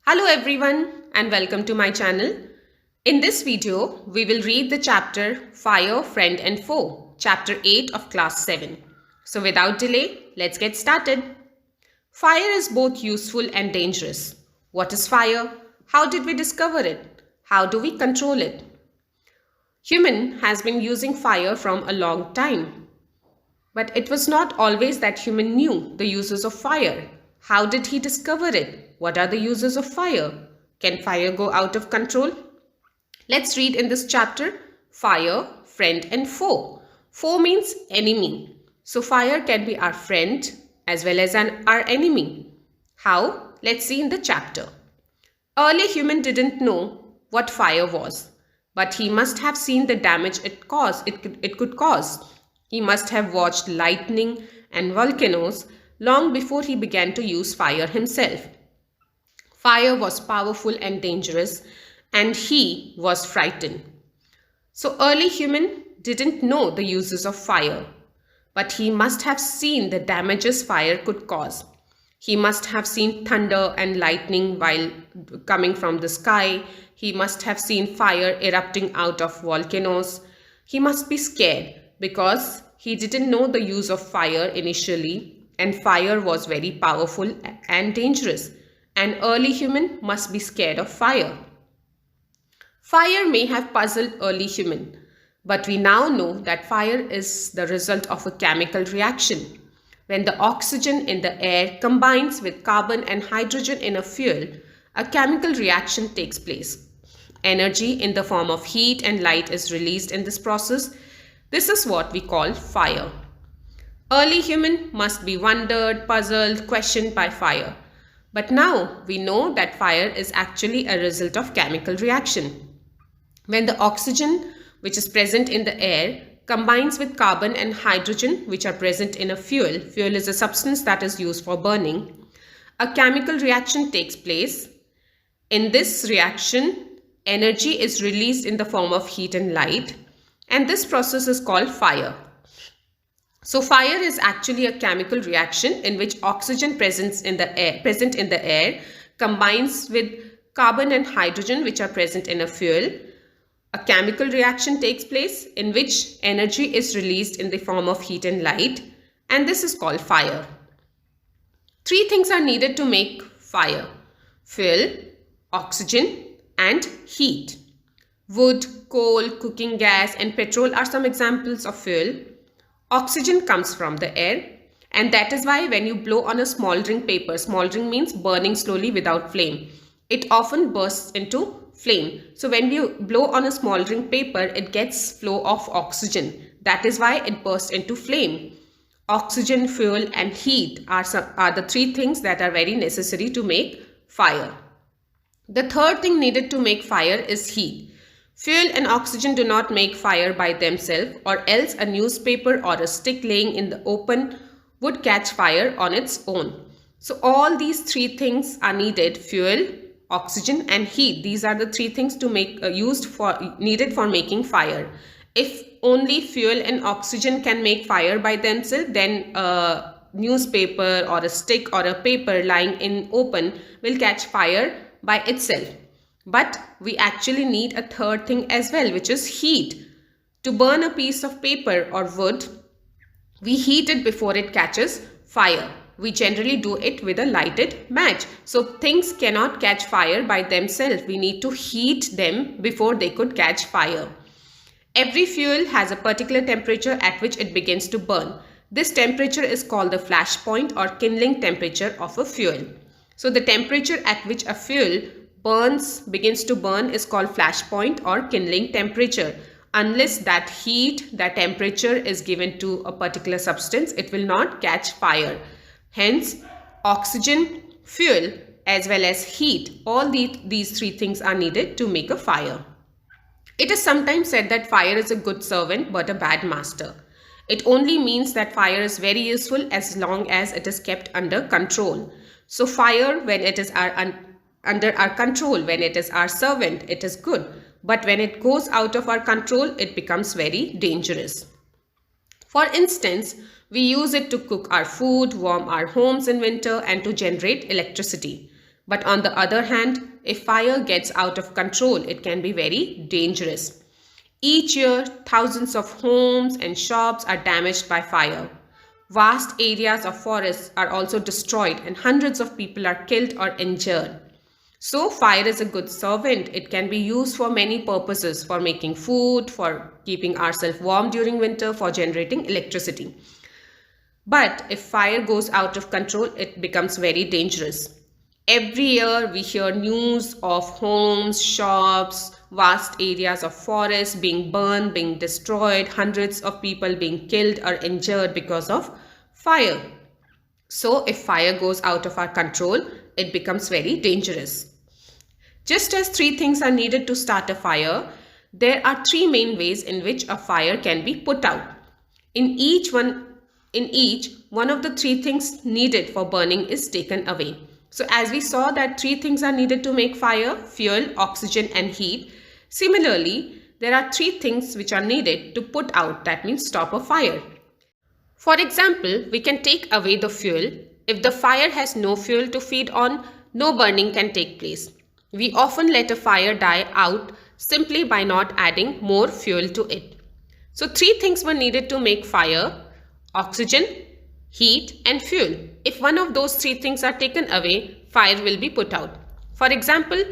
Hello everyone and welcome to my channel. In this video, we will read the chapter Fire, Friend and Foe, chapter 8 of class 7. So without delay, let's get started. Fire is both useful and dangerous. What is fire? How did we discover it? How do we control it? Human has been using fire from a long time. But it was not always that human knew the uses of fire. How did he discover it? What are the uses of fire? Can fire go out of control? Let's read in this chapter, Fire, Friend and Foe. Foe means enemy. So fire can be our friend as well as our enemy. How? Let's see in the chapter. Early human didn't know what fire was, but he must have seen the damage it could cause. He must have watched lightning and volcanoes long before he began to use fire himself. Fire was powerful and dangerous, and he was frightened. So early human didn't know the uses of fire, but he must have seen the damages fire could cause. He must have seen thunder and lightning while coming from the sky. He must have seen fire erupting out of volcanoes. He must be scared because he didn't know the use of fire initially, and fire was very powerful and dangerous. An early human must be scared of fire. Fire may have puzzled early human, but we now know that fire is the result of a chemical reaction. When the oxygen in the air combines with carbon and hydrogen in a fuel, a chemical reaction takes place. Energy in the form of heat and light is released in this process. This is what we call fire. Early human must be wondered, puzzled, questioned by fire. But now we know that fire is actually a result of chemical reaction. When the oxygen, which is present in the air, combines with carbon and hydrogen, which are present in a fuel, fuel is a substance that is used for burning, a chemical reaction takes place. In this reaction, energy is released in the form of heat and light, and this process is called fire. So fire is actually a chemical reaction in which oxygen present in the air combines with carbon and hydrogen, which are present in a fuel. A chemical reaction takes place in which energy is released in the form of heat and light, and this is called fire. Three things are needed to make fire: fuel, oxygen, and heat. Wood, coal, cooking gas, and petrol are some examples of fuel. Oxygen comes from the air, and that is why when you blow on a smoldering paper, smoldering means burning slowly without flame, it often bursts into flame. So when you blow on a smoldering paper, it gets flow of oxygen. That is why it bursts into flame. Oxygen, fuel, and heat are the three things that are very necessary to make fire. The third thing needed to make fire is heat. Fuel and oxygen do not make fire by themselves, or else a newspaper or a stick laying in the open would catch fire on its own. So all these three things are needed: fuel, oxygen, and heat. These are the three things to make needed for making fire. If only fuel and oxygen can make fire by themselves, then a newspaper or a stick or a paper lying in open will catch fire by itself. But we actually need a third thing as well, which is heat. To burn a piece of paper or wood, we heat it before it catches fire. We generally do it with a lighted match. So things cannot catch fire by themselves. We need to heat them before they could catch fire. Every fuel has a particular temperature at which it begins to burn. This temperature is called the flash point or kindling temperature of a fuel. So the temperature at which a fuel begins to burn is called flash point or kindling temperature. Unless that temperature is given to a particular substance, it will not catch fire. Hence, oxygen, fuel, as well as heat, all these three things are needed to make a fire. It is sometimes said that fire is a good servant but a bad master. It only means that fire is very useful as long as it is kept under control. So fire, when it is under our control, when it is our servant, it is good. But when it goes out of our control, it becomes very dangerous. For instance, we use it to cook our food, warm our homes in winter, and to generate electricity. But on the other hand, if fire gets out of control, it can be very dangerous. Each year, thousands of homes and shops are damaged by fire. Vast areas of forests are also destroyed and hundreds of people are killed or injured. So fire is a good servant. It can be used for many purposes, for making food, for keeping ourselves warm during winter, for generating electricity. But if fire goes out of control, it becomes very dangerous. Every year we hear news of homes, shops, vast areas of forests being burned, being destroyed, hundreds of people being killed or injured because of fire. So if fire goes out of our control, it becomes very dangerous. Just as 3 things are needed to start a fire, there are 3 main ways in which a fire can be put out. In each, one of the 3 things needed for burning is taken away. So as we saw that 3 things are needed to make fire: fuel, oxygen and heat. Similarly, there are 3 things which are needed to put out, that means stop a fire. For example, we can take away the fuel. If the fire has no fuel to feed on, no burning can take place. We often let a fire die out simply by not adding more fuel to it. So 3 things were needed to make fire: oxygen, heat and fuel. If one of those 3 things are taken away, fire will be put out. For example,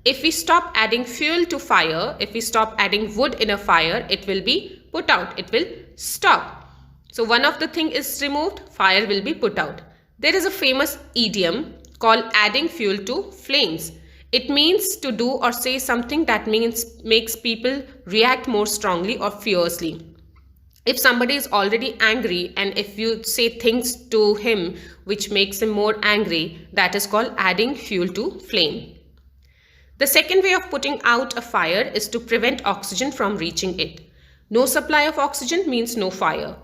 if we stop adding fuel to fire, if we stop adding wood in a fire, it will be put out. It will stop. So one of the thing is removed, fire will be put out. There is a famous idiom called adding fuel to flames. It means to do or say something that makes people react more strongly or fiercely. If somebody is already angry and if you say things to him which makes him more angry, that is called adding fuel to flame. The second way of putting out a fire is to prevent oxygen from reaching it. No supply of oxygen means no fire.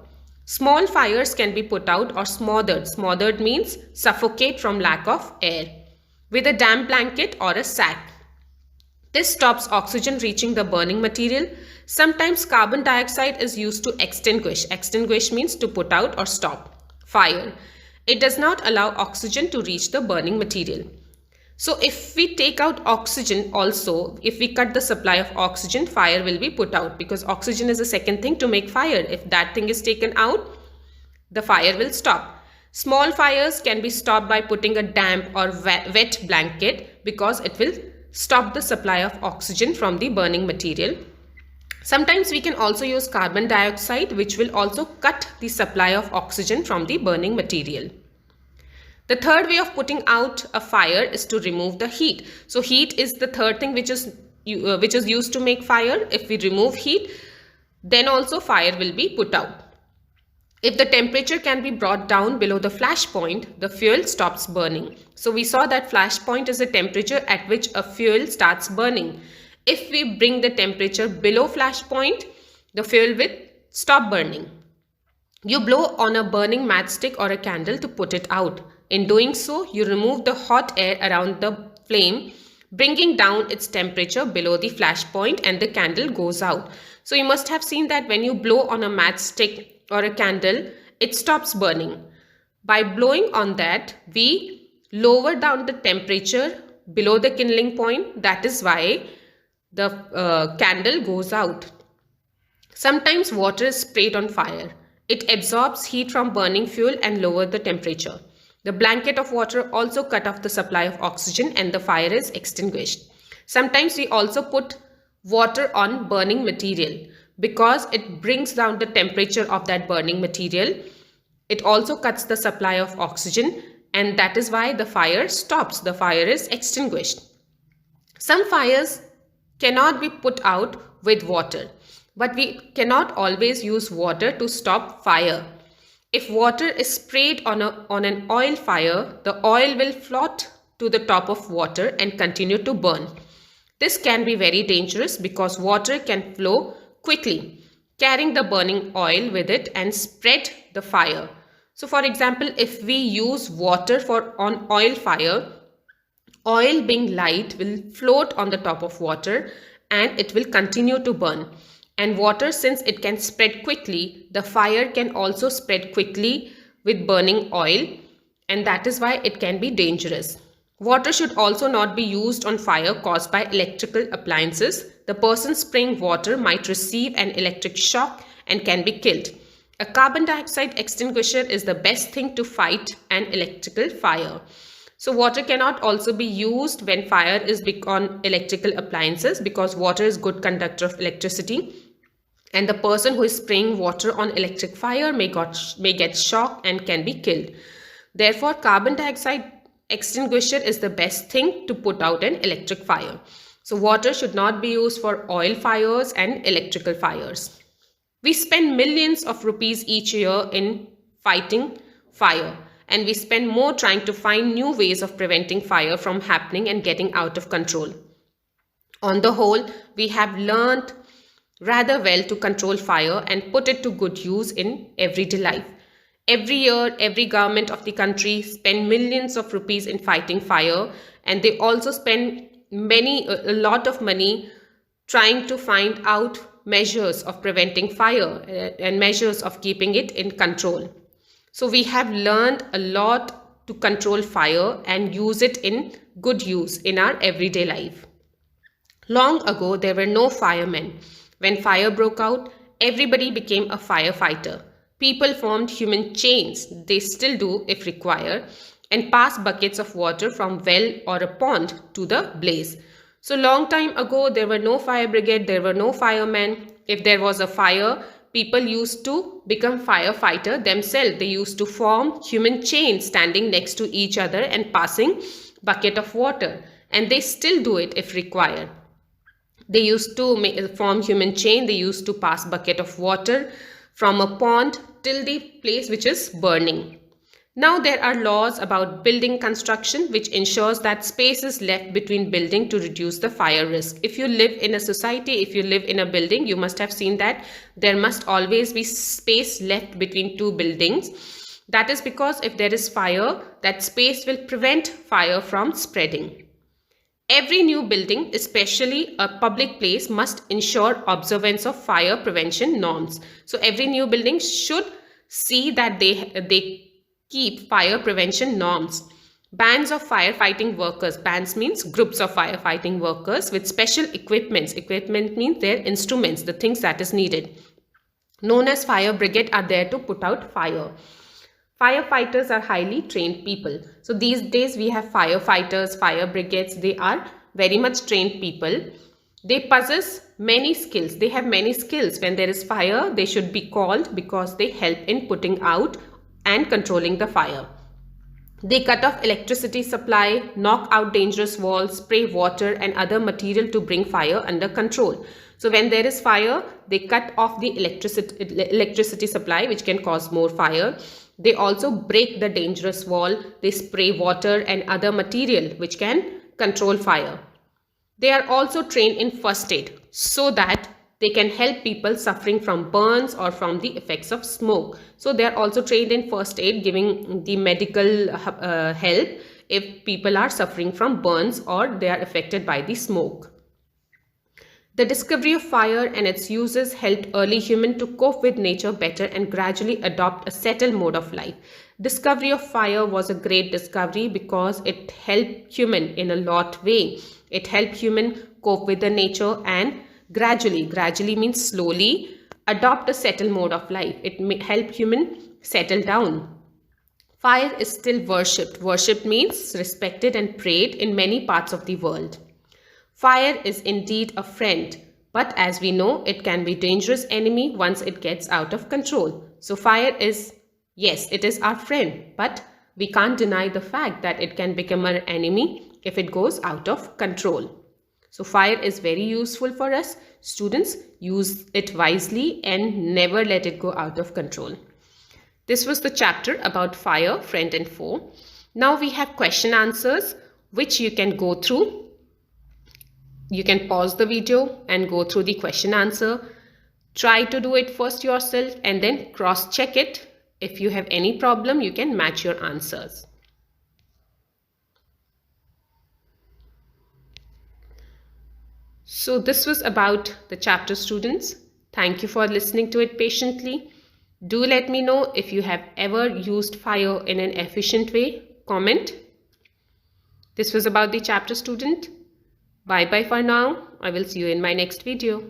Small fires can be put out or smothered. Smothered means suffocate from lack of air, with a damp blanket or a sack. This stops oxygen reaching the burning material. Sometimes carbon dioxide is used to extinguish. Extinguish means to put out or stop fire. It does not allow oxygen to reach the burning material. So if we take out oxygen also, if we cut the supply of oxygen, fire will be put out, because oxygen is the second thing to make fire. If that thing is taken out, the fire will stop. Small fires can be stopped by putting a damp or wet blanket, because it will stop the supply of oxygen from the burning material. Sometimes we can also use carbon dioxide, which will also cut the supply of oxygen from the burning material. The third way of putting out a fire is to remove the heat. So heat is the third thing which is used to make fire. If we remove heat, then also fire will be put out. If the temperature can be brought down below the flash point, the fuel stops burning. So we saw that flash point is the temperature at which a fuel starts burning. If we bring the temperature below flash point, the fuel will stop burning. You blow on a burning matchstick or a candle to put it out. In doing so, you remove the hot air around the flame, bringing down its temperature below the flash point, and the candle goes out. So you must have seen that when you blow on a matchstick or a candle, it stops burning. By blowing on that, we lower down the temperature below the kindling point. That is why the candle goes out. Sometimes water is sprayed on fire. It absorbs heat from burning fuel and lowers the temperature. The blanket of water also cut off the supply of oxygen and the fire is extinguished. Sometimes we also put water on burning material because it brings down the temperature of that burning material. It also cuts the supply of oxygen, and that is why the fire stops. The fire is extinguished. Some fires cannot be put out with water, but we cannot always use water to stop fire. If water is sprayed on an oil fire, the oil will float to the top of water and continue to burn. This can be very dangerous because water can flow quickly, carrying the burning oil with it and spread the fire. So for example, if we use water on oil fire, oil being light will float on the top of water and it will continue to burn. And water, since it can spread quickly, the fire can also spread quickly with burning oil, and that is why it can be dangerous. Water should also not be used on fire caused by electrical appliances. The person spraying water might receive an electric shock and can be killed. A carbon dioxide extinguisher is the best thing to fight an electrical fire. So water cannot also be used when fire is on electrical appliances, because water is good conductor of electricity, and the person who is spraying water on electric fire may get shocked and can be killed. Therefore, carbon dioxide extinguisher is the best thing to put out an electric fire. So water should not be used for oil fires and electrical fires. We spend millions of rupees each year in fighting fire, and we spend more trying to find new ways of preventing fire from happening and getting out of control. On the whole, we have learned rather well to control fire and put it to good use in everyday life. Every year, every government of the country spend millions of rupees in fighting fire, and they also spend a lot of money trying to find out measures of preventing fire and measures of keeping it in control. So we have learned a lot to control fire and use it in good use in our everyday life. Long ago, there were no firemen. When fire broke out, everybody became a firefighter. People formed human chains, they still do if required, and passed buckets of water from well or a pond to the blaze. So long time ago, there were no fire brigade, there were no firemen. If there was a fire, people used to become firefighter themselves. They used to form human chains standing next to each other and passing bucket of water. And they still do it if required. They used to form human chain. They used to pass bucket of water from a pond till the place which is burning. Now there are laws about building construction which ensures that space is left between building to reduce the fire risk. If you live in a society, if you live in a building, you must have seen that there must always be space left between two buildings. That is because if there is fire, that space will prevent fire from spreading. Every new building, especially a public place, must ensure observance of fire prevention norms. So every new building should see that they keep fire prevention norms. Bands of firefighting workers. Bands means groups of firefighting workers with special equipments. Equipment means their instruments, the things that is needed, known as fire brigade, are there to put out fire. Firefighters are highly trained people. So these days we have firefighters, fire brigades. They are very much trained people. They possess many skills. They have many skills. When there is fire, they should be called because they help in putting out and controlling the fire. They cut off electricity supply, knock out dangerous walls, spray water and other material to bring fire under control. So when there is fire, they cut off the electricity supply, which can cause more fire. They also break the dangerous wall. They spray water and other material which can control fire. They are also trained in first aid so that they can help people suffering from burns or from the effects of smoke. So they are also trained in first aid, giving the medical help if people are suffering from burns or they are affected by the smoke. The discovery of fire and its uses helped early humans to cope with nature better and gradually adopt a settled mode of life. Discovery of fire was a great discovery because it helped human in a lot of ways. It helped human cope with the nature and gradually means slowly, adopt a settled mode of life. It helped human settle down. Fire is still worshipped. Worshipped means respected and prayed in many parts of the world. Fire is indeed a friend, but as we know, it can be a dangerous enemy once it gets out of control. So fire is, yes, it is our friend, but we can't deny the fact that it can become our enemy if it goes out of control. So fire is very useful for us. Students, use it wisely and never let it go out of control. This was the chapter about fire, friend and foe. Now we have question answers which you can go through. You can pause the video and go through the question answer. Try to do it first yourself and then cross-check it. If you have any problem, you can match your answers. So this was about the chapter, students. Thank you for listening to it patiently. Do let me know if you have ever used fire in an efficient way. Comment. This was about the chapter, student. Bye bye for now. I will see you in my next video.